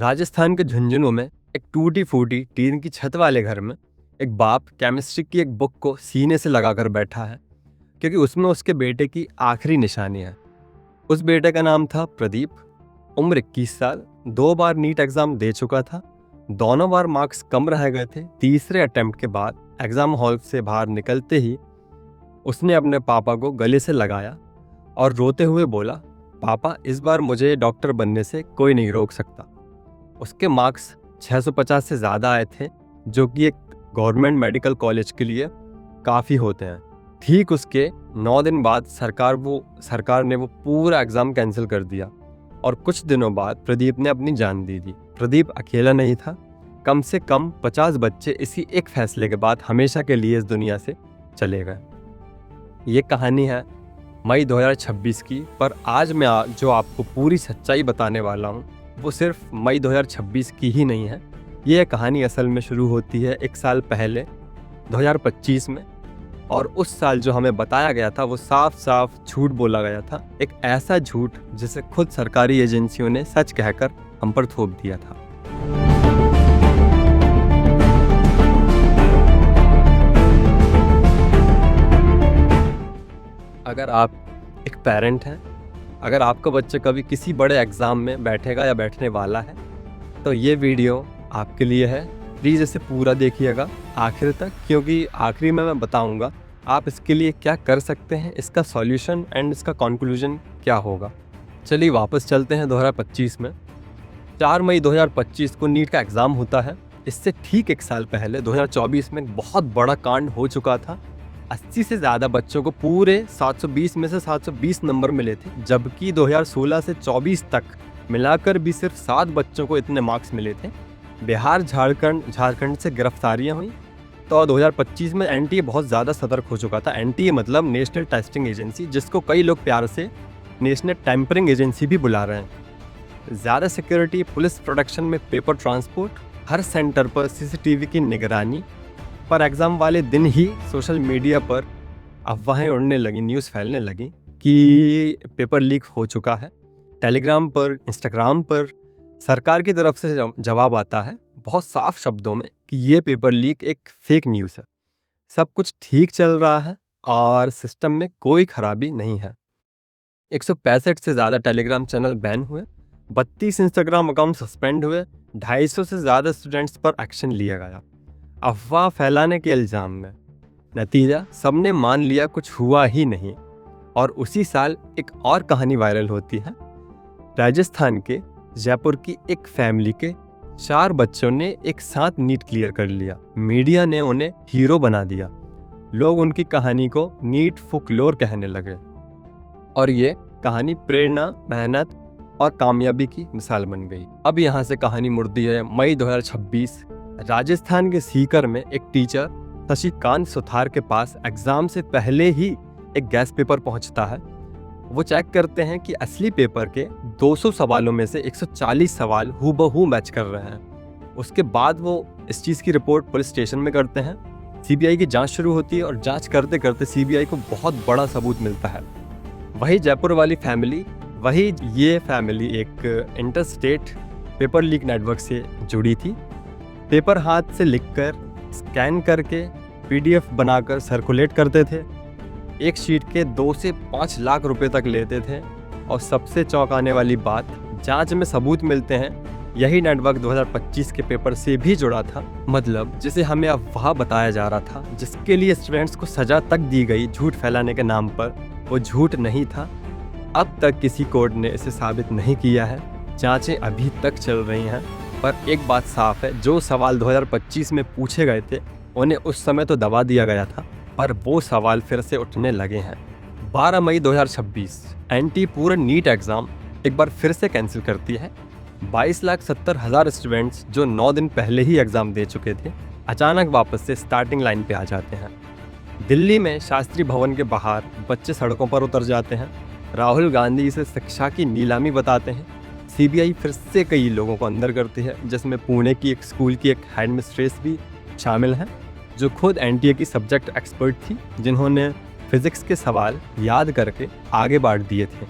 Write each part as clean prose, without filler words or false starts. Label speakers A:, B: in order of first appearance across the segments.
A: राजस्थान के झुंझुनू में एक टूटी फूटी टीन की छत वाले घर में एक बाप केमिस्ट्री की एक बुक को सीने से लगाकर बैठा है, क्योंकि उसमें उसके बेटे की आखिरी निशानी है। उस बेटे का नाम था प्रदीप। उम्र 21 साल, 2 बार नीट एग्जाम दे चुका था। दोनों बार मार्क्स कम रह गए थे। तीसरे अटेम्प्ट के बाद एग्जाम हॉल से बाहर निकलते ही उसने अपने पापा को गले से लगाया और रोते हुए बोला, पापा, इस बार मुझे डॉक्टर बनने से कोई नहीं रोक सकता। उसके मार्क्स 650 से ज़्यादा आए थे, जो कि एक गवर्नमेंट मेडिकल कॉलेज के लिए काफ़ी होते हैं। ठीक उसके 9 दिन बाद सरकार ने वो पूरा एग्ज़ाम कैंसिल कर दिया और कुछ दिनों बाद प्रदीप ने अपनी जान दे दी। प्रदीप अकेला नहीं था, कम से कम 50 बच्चे इसी एक फैसले के बाद हमेशा के लिए इस दुनिया से चले गए। ये कहानी है मई 2026 की, पर आज मैं जो आपको पूरी सच्चाई बताने वाला हूँ वो सिर्फ मई 2026 की ही नहीं है। ये कहानी असल में शुरू होती है 1 साल पहले 2025 में, और उस साल जो हमें बताया गया था वो साफ साफ झूठ बोला गया था। एक ऐसा झूठ जिसे खुद सरकारी एजेंसियों ने सच कहकर हम पर थोप दिया था। अगर आप एक पेरेंट हैं, अगर आपका बच्चा कभी किसी बड़े एग्ज़ाम में बैठेगा या बैठने वाला है, तो ये वीडियो आपके लिए है। प्लीज़ इसे पूरा देखिएगा आखिर तक, क्योंकि आखिरी में मैं बताऊंगा आप इसके लिए क्या कर सकते हैं, इसका सॉल्यूशन एंड इसका कंक्लूजन क्या होगा। चलिए वापस चलते हैं 2025 में। 4 मई 2025 को नीट का एग्ज़ाम होता है। इससे ठीक 1 साल पहले 2024 में बहुत बड़ा कांड हो चुका था। 80 से ज़्यादा बच्चों को पूरे 720 में से 720 नंबर मिले थे, जबकि 2016 से 24 तक मिलाकर भी सिर्फ 7 बच्चों को इतने मार्क्स मिले थे। बिहार झारखंड से गिरफ्तारियां हुई। तो 2025 में एनटीए बहुत ज़्यादा सतर्क हो चुका था। एनटीए मतलब नेशनल टेस्टिंग एजेंसी, जिसको कई लोग प्यार से नेशनल टेम्परिंग एजेंसी भी बुला रहे हैं। ज़्यादा सिक्योरिटी, पुलिस प्रोटेक्शन में पेपर ट्रांसपोर्ट, हर सेंटर पर सीसीटीवी की निगरानी। पर एग्ज़ाम वाले दिन ही सोशल मीडिया पर अफवाहें उड़ने लगी, न्यूज़ फैलने लगी कि पेपर लीक हो चुका है। टेलीग्राम पर, इंस्टाग्राम पर सरकार की तरफ से जवाब आता है बहुत साफ शब्दों में कि ये पेपर लीक एक फेक न्यूज़ है। सब कुछ ठीक चल रहा है और सिस्टम में कोई खराबी नहीं है। 165 से ज़्यादा टेलीग्राम चैनल बैन हुए, 32 इंस्टाग्राम अकाउंट सस्पेंड हुए, 250 से ज़्यादा स्टूडेंट्स पर एक्शन लिया गया अफवाह फैलाने के इल्ज़ाम में। नतीजा, सबने मान लिया कुछ हुआ ही नहीं। और उसी साल एक और कहानी वायरल होती है। राजस्थान के जयपुर की एक फैमिली के 4 बच्चों ने एक साथ नीट क्लियर कर लिया। मीडिया ने उन्हें हीरो बना दिया। लोग उनकी कहानी को नीट फोकलोर कहने लगे और ये कहानी प्रेरणा, मेहनत और कामयाबी की मिसाल बन गई। अब यहाँ से कहानी मुड़ती है मई 2026। राजस्थान के सीकर में एक टीचर शशिकांत सुथार के पास एग्जाम से पहले ही एक गैस पेपर पहुंचता है। वो चेक करते हैं कि असली पेपर के 200 सवालों में से 140 सवाल हूबहू मैच कर रहे हैं। उसके बाद वो इस चीज़ की रिपोर्ट पुलिस स्टेशन में करते हैं। सीबीआई की जांच शुरू होती है और जांच करते करते सीबीआई को बहुत बड़ा सबूत मिलता है। वही जयपुर वाली फैमिली, ये फैमिली एक इंटरस्टेट पेपर लीक नेटवर्क से जुड़ी थी। पेपर हाथ से लिखकर, स्कैन करके, पीडीएफ बनाकर सर्कुलेट करते थे। एक शीट के 2 से 5 लाख रुपए तक लेते थे। और सबसे चौंकाने वाली बात, जांच में सबूत मिलते हैं यही नेटवर्क 2025 के पेपर से भी जुड़ा था। मतलब जिसे हमें अफवाह बताया जा रहा था, जिसके लिए स्टूडेंट्स को सजा तक दी गई झूठ फैलाने के नाम पर, वो झूठ नहीं था। अब तक किसी कोर्ट ने इसे साबित नहीं किया है। जांचें अभी तक चल रही हैं। पर एक बात साफ है, जो सवाल 2025 में पूछे गए थे उन्हें उस समय तो दबा दिया गया था, पर वो सवाल फिर से उठने लगे हैं। 12 मई 2026 एनटी पूरा नीट एग्ज़ाम एक बार फिर से कैंसिल करती है। 22,70,000 स्टूडेंट्स जो 9 दिन पहले ही एग्ज़ाम दे चुके थे, अचानक वापस से स्टार्टिंग लाइन पे आ जाते हैं। दिल्ली में शास्त्री भवन के बाहर बच्चे सड़कों पर उतर जाते हैं। राहुल गांधी इसे शिक्षा की नीलामी बताते हैं। सीबीआई फिर से कई लोगों को अंदर करती है, जिसमें पुणे की एक स्कूल की एक हेडमिस्ट्रेस भी शामिल है, जो खुद एनटीए की सब्जेक्ट एक्सपर्ट थी, जिन्होंने फिजिक्स के सवाल याद करके आगे बांट दिए थे।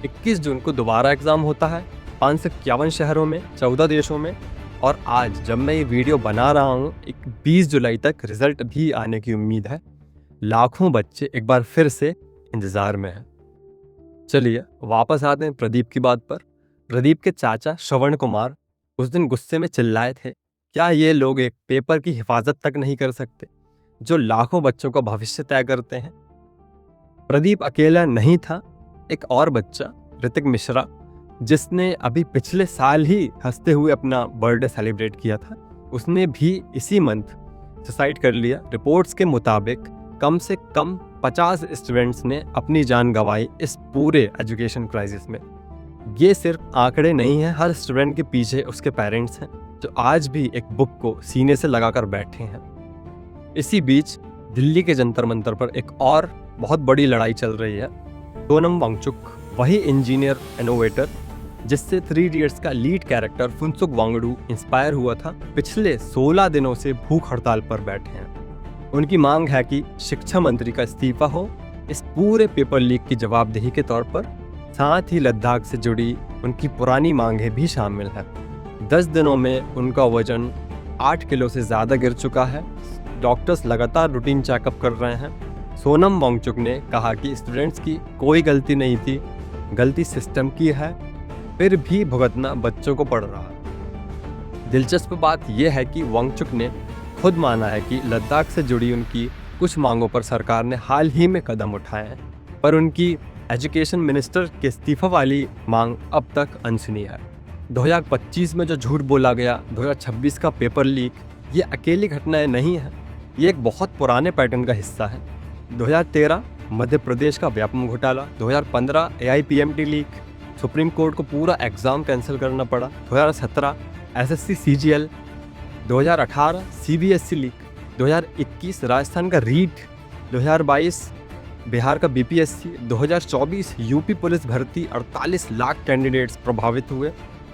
A: 21 जून को दोबारा एग्ज़ाम होता है। 551 शहरों में, 14 देशों में। और आज जब मैं ये वीडियो बना रहा हूँ, एक 20 जुलाई तक रिजल्ट भी आने की उम्मीद है। लाखों बच्चे एक बार फिर से इंतज़ार में हैं। चलिए वापस आते हैं प्रदीप की बात पर। प्रदीप के चाचा श्रवण कुमार उस दिन गुस्से में चिल्लाए थे, क्या ये लोग एक पेपर की हिफाजत तक नहीं कर सकते जो लाखों बच्चों का भविष्य तय करते हैं। प्रदीप अकेला नहीं था, एक और बच्चा ऋतिक मिश्रा, जिसने अभी पिछले साल ही हंसते हुए अपना बर्थडे सेलिब्रेट किया था, उसने भी इसी मंथ सुसाइड कर लिया। रिपोर्ट्स के मुताबिक कम से कम 50 स्टूडेंट्स ने अपनी जान गंवाई इस पूरे एजुकेशन क्राइसिस में। ये सिर्फ आंकड़े नहीं हैं, हर स्टूडेंट के पीछे उसके पेरेंट्स हैं जो आज भी एक बुक को सीने से लगाकर बैठे हैं। इसी बीच दिल्ली के जंतर मंतर पर एक और बहुत बड़ी लड़ाई चल रही है। सोनम वांगचुक, वही इंजीनियर इनोवेटर जिससे 3 इडियट्स का lead character Phunsukh Wangdu inspire हुआ था, पिछले 16 दिनों से भूख हड़ताल पर बैठे हैं। उनकी मांग है कि शिक्षा मंत्री का इस्तीफा हो इस पूरे पेपर लीक की जवाबदेही के तौर पर। साथ ही लद्दाख से जुड़ी उनकी पुरानी मांगें भी शामिल हैं। 10 दिनों में उनका वजन 8 किलो से ज़्यादा गिर चुका है। डॉक्टर्स लगातार रूटीन चेकअप कर रहे हैं। सोनम वांगचुक ने कहा कि स्टूडेंट्स की कोई गलती नहीं थी, गलती सिस्टम की है, फिर भी भुगतना बच्चों को पड़ रहा है। दिलचस्प बात यह है कि वांगचुक ने खुद माना है कि लद्दाख से जुड़ी उनकी कुछ मांगों पर सरकार ने हाल ही में कदम उठाए हैं, पर उनकी एजुकेशन मिनिस्टर के इस्तीफा वाली मांग अब तक अनसुनी है। 2025 में जो झूठ बोला गया, 2026 का पेपर लीक, ये अकेली घटनाएं नहीं है, ये एक बहुत पुराने पैटर्न का हिस्सा है। 2013 मध्य प्रदेश का व्यापम घोटाला, 2015 AIPMT लीक, सुप्रीम कोर्ट को पूरा एग्ज़ाम कैंसिल करना पड़ा, 2017 SSC CGL, 2018 CBSE leak, 2021 Rajasthan का रीट, 2022 बिहार का BPSC, 2024 यूपी पुलिस भर्ती 48 लाख कैंडिडेट्स प्रभावित हुए,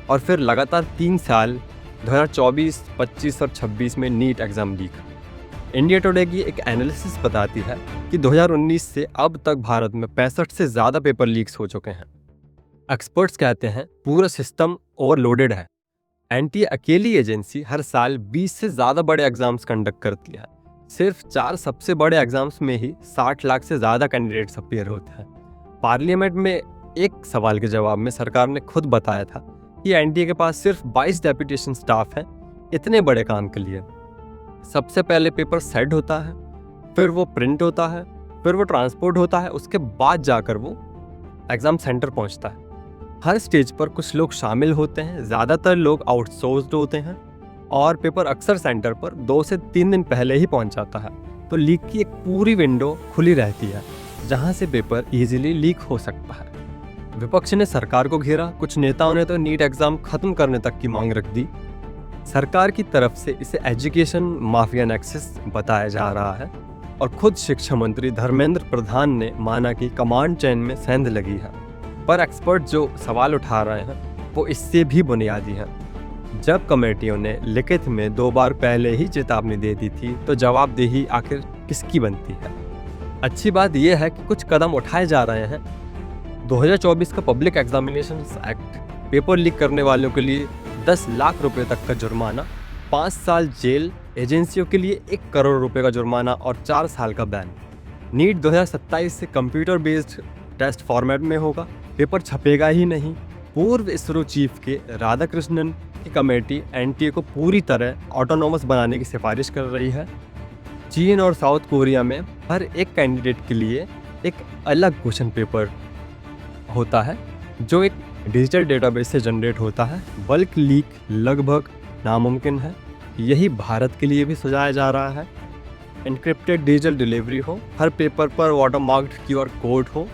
A: और फिर लगातार 3 साल 2024, 25 और 26 में NEET exam leak. India Today की एक एनालिसिस बताती है कि 2019 से अब तक भारत में 65 से ज़्यादा पेपर लीक्स हो चुके हैं। एक्सपर्ट्स कहते हैं पूरा सिस्टम ओवरलोडेड है। NTA अकेली एजेंसी हर साल 20 से ज़्यादा बड़े एग्जाम्स कंडक्ट करती है। सिर्फ 4 सबसे बड़े एग्जाम्स में ही 60 लाख से ज़्यादा कैंडिडेट्स अपीयर होते हैं। पार्लियामेंट में एक सवाल के जवाब में सरकार ने खुद बताया था कि NTA के पास सिर्फ 22 डेप्यूटेशन स्टाफ है इतने बड़े काम के लिए। सबसे पहले पेपर सेट होता है, फिर वो प्रिंट होता है, फिर वो ट्रांसपोर्ट होता है, उसके बाद जाकर वो एग्ज़ाम सेंटर पहुंचता है। हर स्टेज पर कुछ लोग शामिल होते हैं, ज़्यादातर लोग आउटसोर्स्ड होते हैं, और पेपर अक्सर सेंटर पर 2 से 3 दिन पहले ही पहुंच जाता है। तो लीक की एक पूरी विंडो खुली रहती है जहां से पेपर इजीली लीक हो सकता है। विपक्ष ने सरकार को घेरा, कुछ नेताओं ने तो नीट एग्ज़ाम खत्म करने तक की मांग रख दी। सरकार की तरफ से इसे एजुकेशन माफिया नेक्सस बताया जा रहा है, और खुद शिक्षा मंत्री धर्मेंद्र प्रधान ने माना कि कमांड चेन में सेंध लगी है। पर एक्सपर्ट जो सवाल उठा रहे हैं वो इससे भी बुनियादी हैं। जब कमेटियों ने लिखित में 2 बार पहले ही चेतावनी दे दी थी, तो जवाबदेही आखिर किसकी बनती है? अच्छी बात यह है कि कुछ कदम उठाए जा रहे हैं। 2024 का public examinations act paper leak करने वालों के लिए 10 लाख रुपए तक का जुर्माना, 5 साल जेल, एजेंसियों के लिए 1 करोड़ रुपए का जुर्माना और 4 साल का बैन। नीट 2027 से कंप्यूटर बेस्ड टेस्ट फॉर्मेट में होगा, पेपर छपेगा ही नहीं। पूर्व इसरो चीफ के राधाकृष्णन की कमेटी NTA को पूरी तरह ऑटोनोमस बनाने की सिफारिश कर रही है। चीन और साउथ कोरिया में हर एक कैंडिडेट के लिए एक अलग क्वेश्चन पेपर होता है जो एक डिजिटल डेटाबेस से जनरेट होता है। बल्क लीक लगभग नामुमकिन है। यही भारत के लिए भी सुझाया जा रहा है। एनक्रिप्टेड डिजिटल डिलीवरी हो, हर पेपर पर वाटरमार्क्ड QR कोड हो,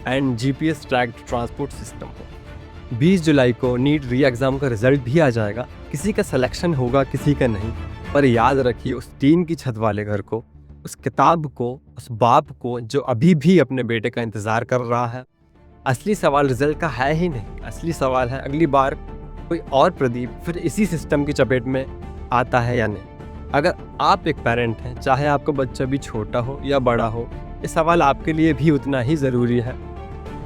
A: and GPS tracked transport system हो। 20 जुलाई को नीट री एग्ज़ाम का रिजल्ट भी आ जाएगा। किसी का सिलेक्शन होगा, किसी का नहीं, पर याद रखिए उस टीन की छत वाले घर को, उस किताब को, उस बाप को जो अभी भी अपने बेटे का इंतज़ार कर रहा है। असली सवाल रिजल्ट का है ही नहीं, असली सवाल है अगली बार कोई और प्रदीप फिर इसी सिस्टम की चपेट में आता है या नहीं। अगर आप एक पेरेंट हैं, चाहे आपका बच्चा भी छोटा हो या बड़ा हो, ये सवाल आपके लिए भी उतना ही ज़रूरी है।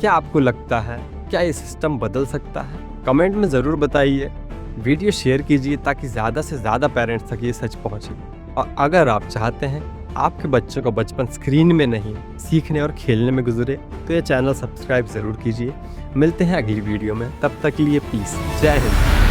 A: क्या आपको लगता है क्या ये सिस्टम बदल सकता है? कमेंट में ज़रूर बताइए, वीडियो शेयर कीजिए ताकि ज़्यादा से ज़्यादा पेरेंट्स तक ये सच पहुँचे। और अगर आप चाहते हैं आपके बच्चों का बचपन स्क्रीन में नहीं सीखने और खेलने में गुजरे तो ये चैनल सब्सक्राइब ज़रूर कीजिए। मिलते हैं अगली वीडियो में, तब तक के लिए पीस। जय हिंद।